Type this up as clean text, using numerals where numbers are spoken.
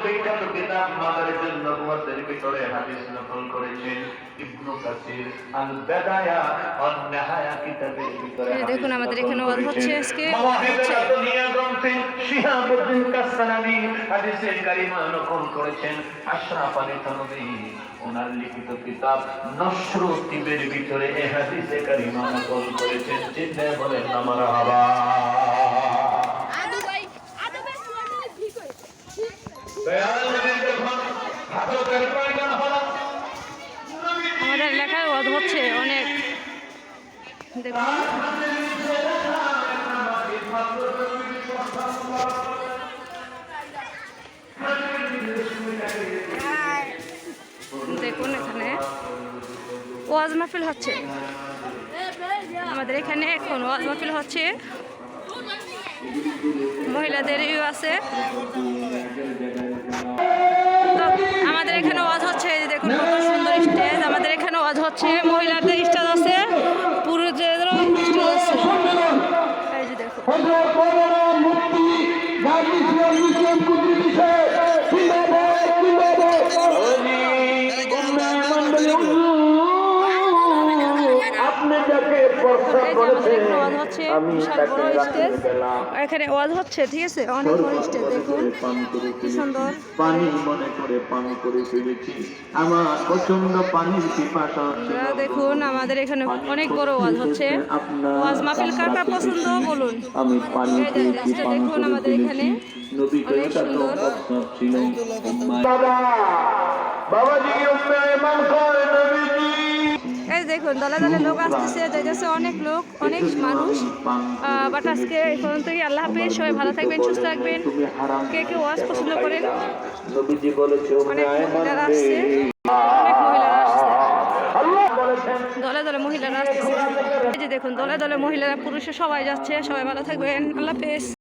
বিখ্যাত কিতাব মাদারিজুন নবুওয়াতের ভিতরে হাদিস নকল করেছেন ইবনে কাসির আল বাদায়া ওয়ান নিহায়া কিতাবের ভিতরে দেখুন আমাদের এখানে ওয়াজ হচ্ছে আজকে মাওয়াহিবুল দুনিয়া গ্রন্থে শিহাবুদ্দিন কাসসালামি হাদিসে কারিমা নকল করেছেন আশরাফ আলী থানভী ওনার লিখিত কিতাব নসরুত তিবের ভিতরে এই হাদিসে কারিমা নকল করেছেন। চিন্তা বলেন না মারহাবা। আমাদের এলাকায় ওয়াজ হচ্ছে অনেক। দেখুন দেখুন এখানে ওয়াজ মাহফিল হচ্ছে। আমাদের এখানে এখন ওয়াজ মাহফিল হচ্ছে, মহিলাদের ইউ আছে। তো আমাদের এখানে ওয়াজ হচ্ছে, দেখুন কত সুন্দর স্টেজ। আমাদের এখানে ওয়াজ হচ্ছে, মহিলাদের স্টেজ আছে, পুরুষদেরও স্টেজ আছে। এই যে দেখুন ওয়াজ হচ্ছে, বিশাল বড় স্টেজ। এখানে ওয়াজ হচ্ছে, ঠিক আছে, অনেক বড় স্টেজ। দেখুন কি সুন্দর পানি মনে করে পানি করে ফেলেছি, আমার প্রচন্ড পানির পিপাসা। দেখুন আমাদের এখানে অনেক বড় ওয়াজ হচ্ছে। ওয়াজ মাহফিল কার কার পছন্দ বলুন। আমি পানি দেখুন আমাদের এখানে অনেক সুন্দর। বাবাজি এই দেখুন দলে দলে লোক আসতেছে, যাইতেছে অনেক লোক, অনেক মানুষ। বাট আজকে এই পর্যন্তই। আল্লাহ হাফেজ, সবাই ভালো থাকবেন, সুস্থ থাকবেন। কে কে ওয়াজ পছন্দ করেন? অনেক মহিলারা আসছে, অনেক মহিলারা আসছে, দলে দলে মহিলারা আসতেছে। এই যে দেখুন দলে দলে মহিলারা পুরুষে সবাই যাচ্ছে। সবাই ভালো থাকবেন, আল্লাহ হাফেজ।